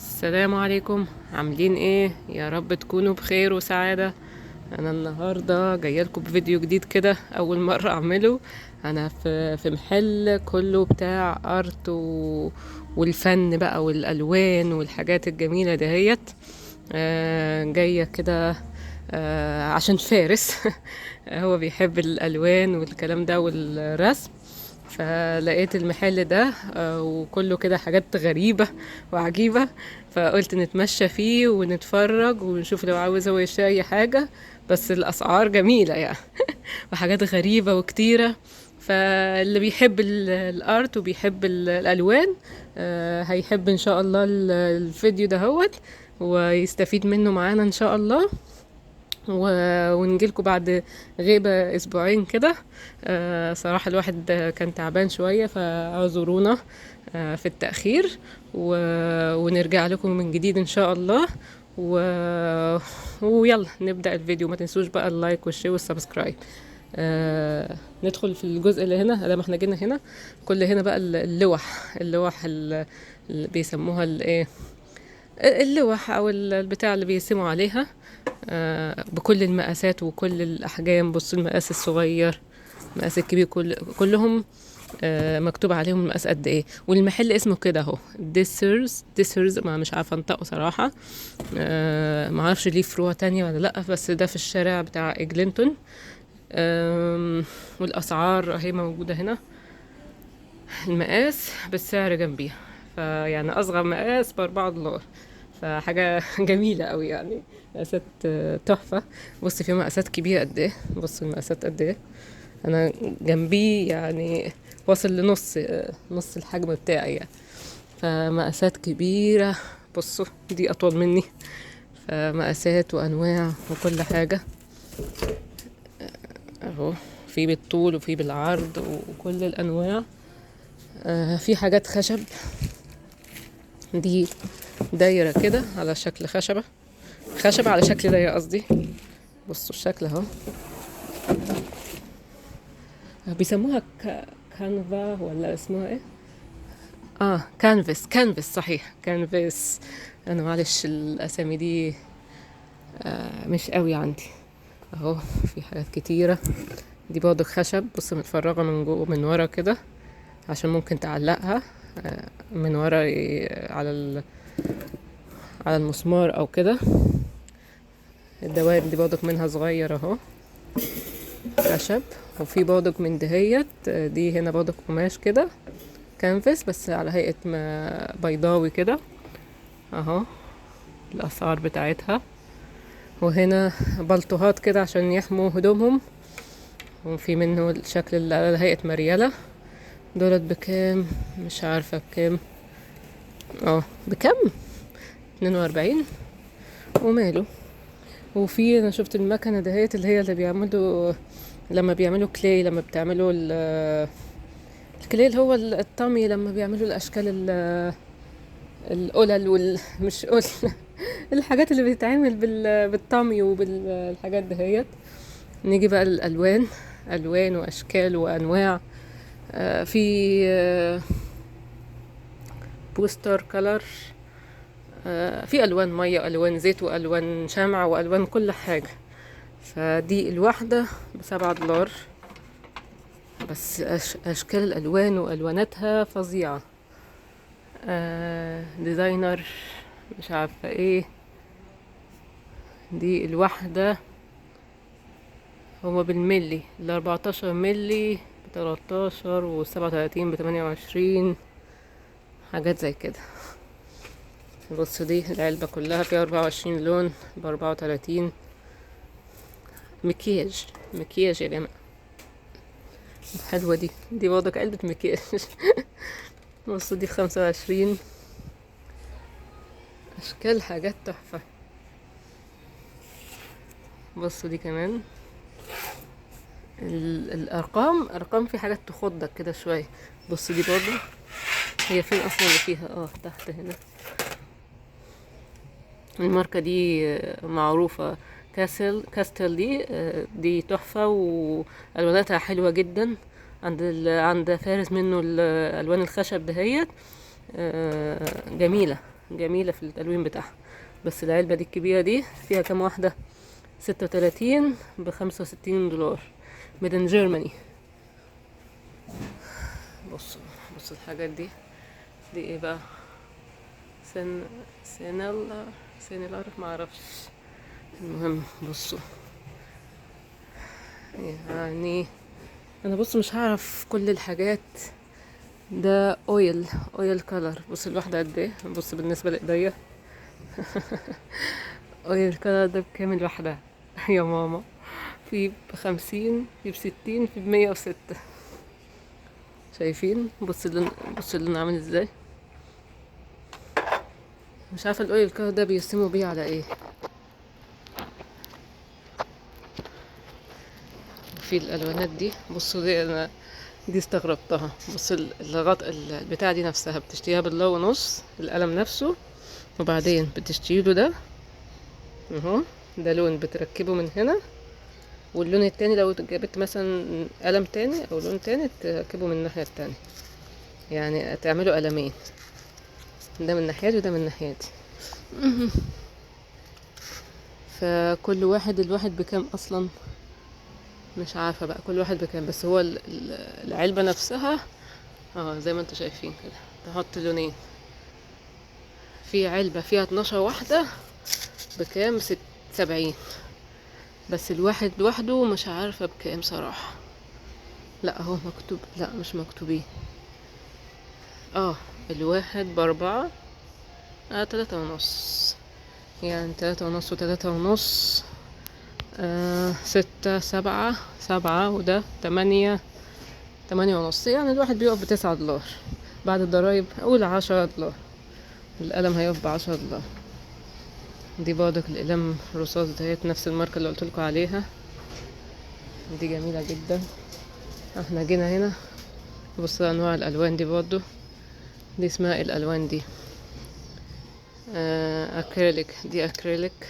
السلام عليكم. عاملين ايه؟ يا رب تكونوا بخير وسعادة. انا النهاردة جاية لكم بفيديو جديد كده، اول مرة اعمله. انا في محل كله بتاع ارت والفن بقى والالوان والحاجات الجميلة دهيت. جاية كده عشان فارس هو بيحب الالوان والكلام ده والرسم. فلقيت المحل ده وكله كده حاجات غريبة وعجيبة. فقلت نتمشى فيه ونتفرج ونشوف لو عاوز هو يشتري أي حاجة. بس الأسعار جميلة يعني وحاجات غريبة وكتيرة. فاللي بيحب الارت وبيحب الالوان هيحب ان شاء الله الفيديو ده ويستفيد منه معانا ان شاء الله. ونجيلكوا بعد غيبة اسبوعين كده. صراحة الواحد كان تعبان شوية، فاعذرونا في التأخير. ونرجع لكم من جديد ان شاء الله. و... ويلا نبدأ الفيديو. ما تنسوش بقى اللايك والشير والسبسكرايب. ندخل في الجزء اللي هنا لما احنا جينا هنا. كل هنا بقى اللوح اللي بيسموها الايه، اللوح او البتاع اللي بيرسموا عليها بكل المقاسات وكل الأحجام. بص، المقاس الصغير، المقاس الكبير، كلهم مكتوب عليهم المقاس قد ايه. والمحل اسمه كده اهو، ديسرز. ما مش عارفه انطقه صراحه. ما اعرفش ليه فروع تانية ولا لا، بس ده في الشارع بتاع اجلينتون. والاسعار اهي موجوده هنا، المقاس بالسعر جنبيها. فيعني اصغر مقاس ب4 دولار. فحاجة جميلة قوي يعني. مقاسات تحفة. بص في مقاسات كبيرة قد ايه، بص المقاسات قد ايه. انا جنبي يعني واصل لنص نص الحجم بتاعي يعني. فمقاسات كبيرة. بصوا دي اطول مني. فمقاسات وانواع وكل حاجة اهو، في بالطول وفي بالعرض وكل الانواع. في حاجات خشب، دي دايرة كده على شكل خشبة على شكل دايرة قصدي. بصوا الشكل اهو. بيسموها كانفا ولا اسمها ايه؟ كانفاس صحيح، كانفاس. انا معلش الاسامي دي مش قوي عندي. اهو في حاجات كتيرة. دي برضه خشب. بص متفرغة من جوه من ورا كده، عشان ممكن تعلقها من ورا على المسمار او كده. الدوائر دي برضه منها صغير اهو، خشب. وفي برضه من دهيت دي هنا برضه قماش كده، كانفاس بس على هيئة بيضاوي كده اهو. الاسعار بتاعتها. وهنا بلطوهات كده عشان يحموا هدومهم. وفي منه الشكل اللي على هيئة مريالة. دولت بكام؟ مش عارفة بكام. بكام؟ 42. وماله. وفي انا شفت المكنة دهيت اللي هي اللي بيعملوا لما بيعملوا كلاي، لما بتعملوا الكلاي اللي هو الطمي، لما بيعملوا الاشكال القلل مش قلل الحاجات اللي بتتعمل بالطمي وبالحاجات دهيت. نيجي بقى الالوان، الوان واشكال وانواع. في بوستر كلر. في الوان ميه والوان زيت والوان شمع والوان كل حاجه. فدي الواحده ب7 دولار. بس اشكال الالوان والواناتها فظيعه. ديزاينر مش عارفه ايه. دي الواحده هو بالملي، 14 ملي ب13 و37 ب28، حاجات زي كده. بص دي العلبة كلها فيها 24 لون ب34. مكياج يا جماعة. حلوة دي برضك علبة مكياج بص دي ب25. أشكال حاجات تحفة. بص دي كمان الأرقام في حاجات تخضك كده شوية. بص دي برضه، هي فين أصلا اللي فيها؟ تحت هنا. الماركة دي معروفة، كاستل. دي تحفة والواناتها حلوة جدا. عند فارس منه الالوان الخشب دهيت جميلة جميلة في التلوين بتاعها. بس العلبة دي الكبيرة دي فيها كام واحدة؟ 36 ب65 دولار، ميدن جيرماني. بصوا بصوا الحاجات دي ايه بقى؟ سن سينيلر معرفش. المهم بصوا، يعني انا بص مش هعرف كل الحاجات. ده اويل كولر. بص الواحدة قد ايه؟ بص بالنسبة لايديا اويل كولر ده بكام الواحدة يا ماما؟ في ب50، في ب60، في ب106. شايفين؟ بص اللون، بص اللون عامل ازاي. مش عارفة الاويل كولر ده بيرسموا بيه على ايه. في الالوانات دي بصوا، دي انا دي استغربتها. بص البتاع دي نفسها بتشتريها بالله ونص، القلم نفسه، وبعدين بتشتريله ده اهو. ده لون بتركبه من هنا، واللون التاني لو جابت مثلا قلم تاني او لون تاني تركبه من الناحية التانية، يعني تعملوا قلمين، ده من ناحيتي وده من ناحيتي. فكل واحد الواحد بكام اصلا مش عارفة بقى كل واحد بكام، بس هو العلبة نفسها زي ما انتوا شايفين كده. تحط لونين في علبة فيها 12 واحدة بكام؟ 70. بس الواحد لوحده مش عارفة بكام صراحة. لا هو مكتوب، لا مش مكتوبين. الواحد ب4، 3.5، يعني 3.5 و3.5، 6، 7، وده 8.5. يعني الواحد بيقف ب9 دولار بعد الضرايب، اقول 10 دولار. القلم هيقف ب10 دولار. دي برضك الأقلام الرصاص دهيت نفس الماركة اللي قلتلكوا عليها، دي جميلة جدا. احنا جينا هنا بصوا انواع الالوان دي برضو، دي اسمها الالوان دي اكريليك. دي اكريليك،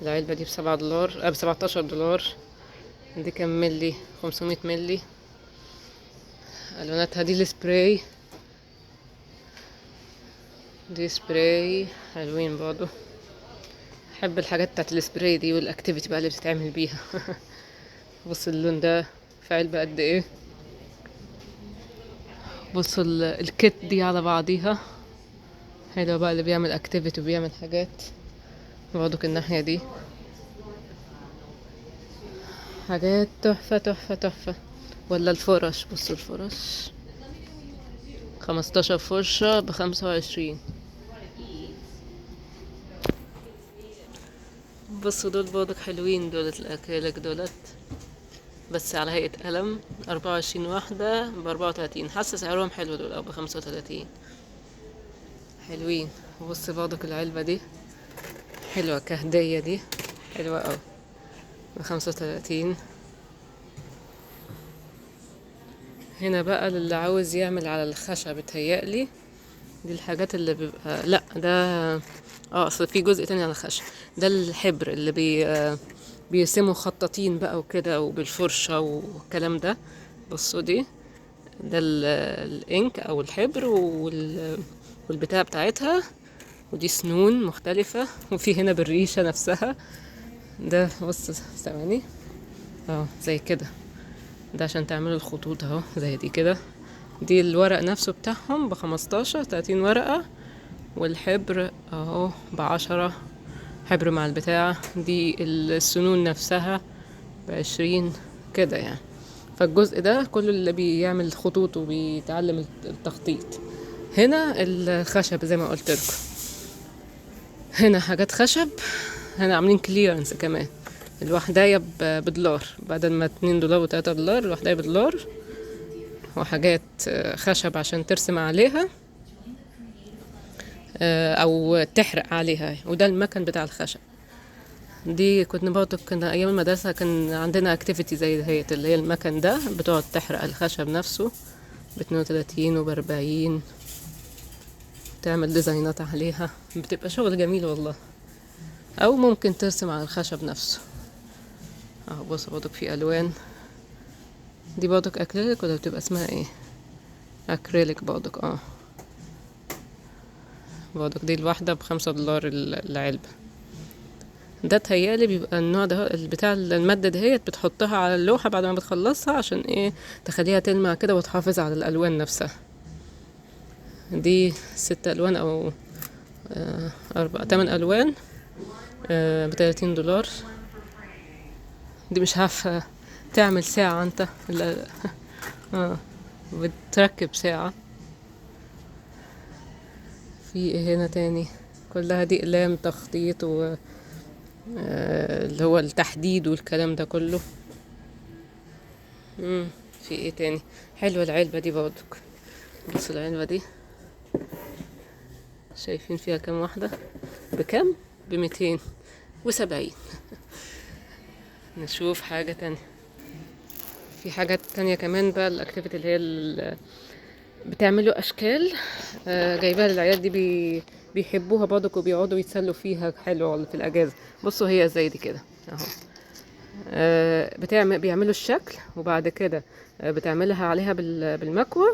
العلبة دي ب7 دولار، ب17 دولار. دي كام ملي؟ 500 ملي. الواناتها دي السبراي، دي سبراي حلوين برضو. احب الحاجات بتاعت السبراي دي والاكتيفيتي بقى اللي بتتعمل بيها. بص اللون ده في علبة قد ايه. بصوا الكت دي على بعضيها حلو بقى، اللي بيعمل اكتيفيتي وبيعمل حاجات. برضك الناحية دي حاجات تحفة تحفة تحفة. ولا الفرش، بصوا الفرش 15 فرشة ب25. بصوا دول برضك حلوين، دولت الأكريليك دولت، بس على هيئة قلم. 24 واحدة ب34. حاسة سعرهم حلو دول، أو ب35. حلوين. وبص برضك العلبة دي حلوة كهدية، دي حلوة أوي، ب35. هنا بقى اللي عاوز يعمل على الخشب بتهيألي دي الحاجات اللي بيبقى، لا ده اصل في جزء تاني على الخشب. ده الحبر اللي بيرسموا خطاطين بقى وكده، وبالفرشة والكلام ده. بصوا دي، ده الانك او الحبر والبتاع بتاعتها. ودي سنون مختلفة، وفي هنا بالريشة نفسها. ده بص ثواني، زي كده. ده عشان تعملوا الخطوط اهو زي دي كده. دي الورق نفسه بتاعهم ب15، 30 ورقة. والحبر اهو ب10 حبر مع البتاع. دي السنون نفسها ب20 كده يعني. فالجزء ده كله اللي بيعمل خطوط وبيتعلم التخطيط. هنا الخشب زي ما قلت لكم، هنا حاجات خشب. هنا عاملين كليرنس كمان. الوحداية بدولار، بدل ما 2 دولار و3 دولار الوحداية بدولار. وحاجات خشب عشان ترسم عليها او تحرق عليها. وده المكن بتاع الخشب. دي كنا برضه ايام المدرسة كان عندنا اكتيفيتي زي دهيت، اللي هي المكن ده بتقعد تحرق الخشب نفسه ب32 وب40، تعمل ديزاينات عليها، بتبقى شغل جميل والله. او ممكن ترسم على الخشب نفسه. بص برضك في الوان. دي برضك اكريليك ولا بتبقى اسمها ايه؟ اكريليك برضك. برضك دي الواحدة ب5 دولار العلبة. ده تهيألي بيبقى النوع ده بتاع المادة دهيت بتحطها على اللوحة بعد ما بتخلصها عشان ايه تخليها تلمع كده وتحافظ على الألوان نفسها. دي 6 ألوان أو 8 ألوان ب30 دولار. دي مش عارفة تعمل ساعة انت بتركب ساعة. في ايه هنا تاني؟ كلها دي اقلام تخطيط و اللي هو التحديد والكلام ده كله. في ايه تاني؟ حلوة العلبة دي برضك. بصوا العلبة دي، شايفين فيها كام واحدة؟ بكام؟ ب270. نشوف حاجة تانية. في حاجات تانية كمان بقى الاكتيفيتي اللي هي بتعملوا اشكال جايباها للعيال دي بيحبوها برضك وبيقعدوا يتسلوا فيها. حلوة في الاجازة. بصوا هي زي دي كده اهو. بيعملوا الشكل وبعد كده بتعملها عليها بالمكوى.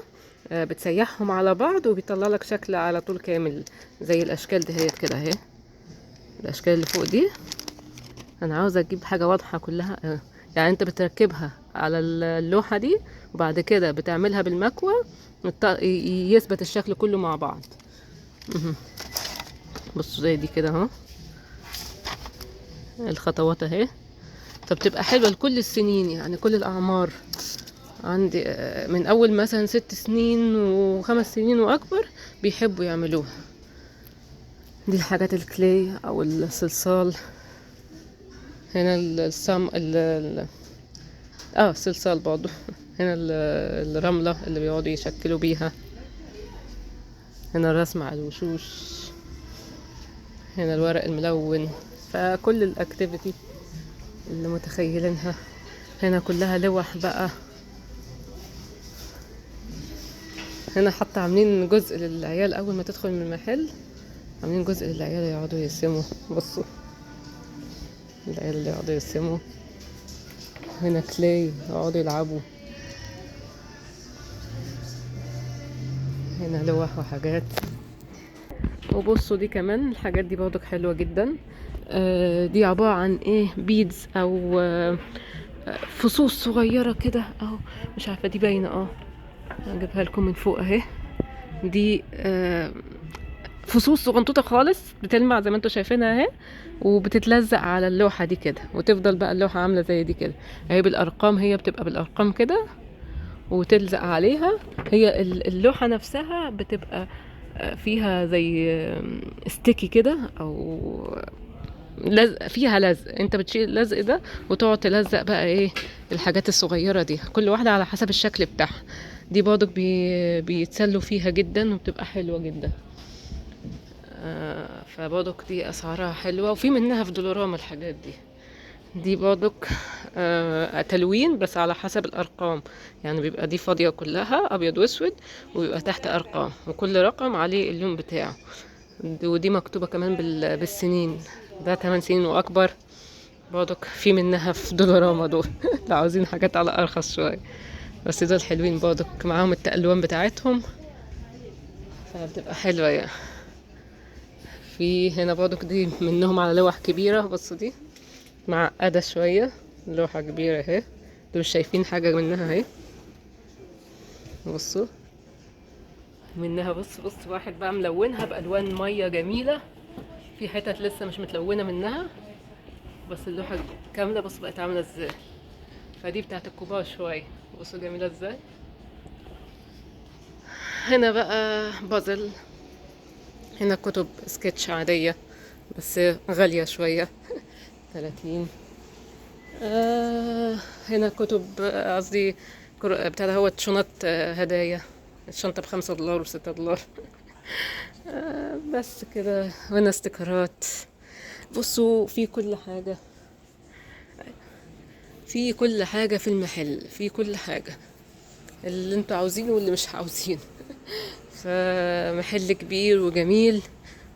بتسيحهم على بعض وبيطلع لك شكل على طول كامل زي الاشكال دهيت كده اهي. الاشكال اللي فوق دي انا عاوزه اجيب حاجه واضحه كلها. يعني انت بتركبها على اللوحه دي وبعد كده بتعملها بالمكوى يثبت الشكل كله مع بعض. بصوا زي دي كده اهو الخطوات اهي. فبتبقى حلوه لكل السنين يعني كل الاعمار. عندي من اول مثلا 6 سنين و5 سنين واكبر بيحبوا يعملوها. دي الحاجات الكلي او الصلصال. هنا الصلصال برضو. هنا الرملة اللي بيقعدوا يشكلوا بيها. هنا الرسم على الوشوش. هنا الورق الملون. فكل الاكتيفيتي اللي متخيلينها. هنا كلها لوح بقى. هنا حتى عاملين جزء للعيال اول ما تدخل من المحل. عاملين جزء للعيال يقعدوا يرسموا. بصوا العيال اللي يقعدوا يرسموا. هنا كلاي يقعدوا يلعبوا. هنا لوح وحاجات. وبصوا دي كمان الحاجات دي برضك حلوة جدا. دي عبارة عن ايه بيدز او فصوص صغيرة كده اهو. مش عارفة دي باينة هجيبها لكم من فوق اهي. دي فصوص صغنطوطة خالص بتلمع زي ما انتوا شايفينها اهي. وبتتلزق على اللوحة دي كده وتفضل بقى اللوحة عاملة زي دي كده اهي بالارقام. هي بتبقى بالارقام كده وتلزق عليها. هي اللوحة نفسها بتبقى فيها زي ستيكي كده او لزق فيها. لزق انت بتشيل اللزق ده وتقعد تلزق بقى ايه الحاجات الصغيرة دي كل واحدة على حسب الشكل بتاعها. دي برضك بيتسلوا فيها جدا وبتبقى حلوة جدا. فبرضك دي اسعارها حلوة وفي منها في دولارام الحاجات دي. دي برضك تلوين بس على حسب الارقام. يعني بيبقى دي فاضية كلها ابيض واسود ويبقى تحت ارقام وكل رقم عليه اللون بتاعه. ودي مكتوبة كمان بالسنين. ده 8 سنين واكبر. برضك في منها في دولارama دول. لو عاوزين حاجات على ارخص شوية. بس دول حلوين برضك معاهم التألوان بتاعتهم. فبتبقى حلوة يعني. في هنا برضك دي منهم على لوح كبيرة. بصوا دي معقدة شوية. لوحة كبيرة اهي. انتوا مش شايفين حاجة منها اهي. بصوا منها. بص واحد بقى ملونها بألوان مية جميلة. في حتت لسه مش متلونة منها بس اللوحة كاملة. بص بقت عاملة ازاي. فدي بتاعت الكبار شوية. بصوا جميلة ازاي. هنا بقى بازل. هنا كتب سكتش عادية بس غالية شوية. 30. هنا كتب قصدي بتاع ده هو شنط هدايا. الشنطة ب5 دولار و6 دولار. بس كده. هنا استيكرات. بصوا في كل حاجة. في كل حاجة في المحل. في كل حاجة اللي انتوا عاوزينه واللي مش عاوزينه. فمحل كبير وجميل.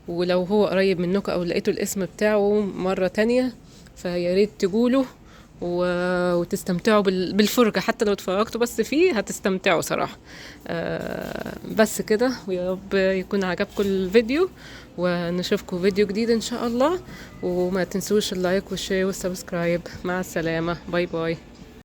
ولو هو قريب منكم او لقيتوا الاسم بتاعه مرة تانية فياريت تقولوا وتستمتعوا بالفرجة. حتى لو اتفرجتوا بس فيه هتستمتعوا صراحة. بس كده، ويا رب يكون عجبكم الفيديو، ونشوفكم فيديو جديد ان شاء الله. وما تنسوش اللايك والشير والسبسكرايب. مع السلامة، باي باي.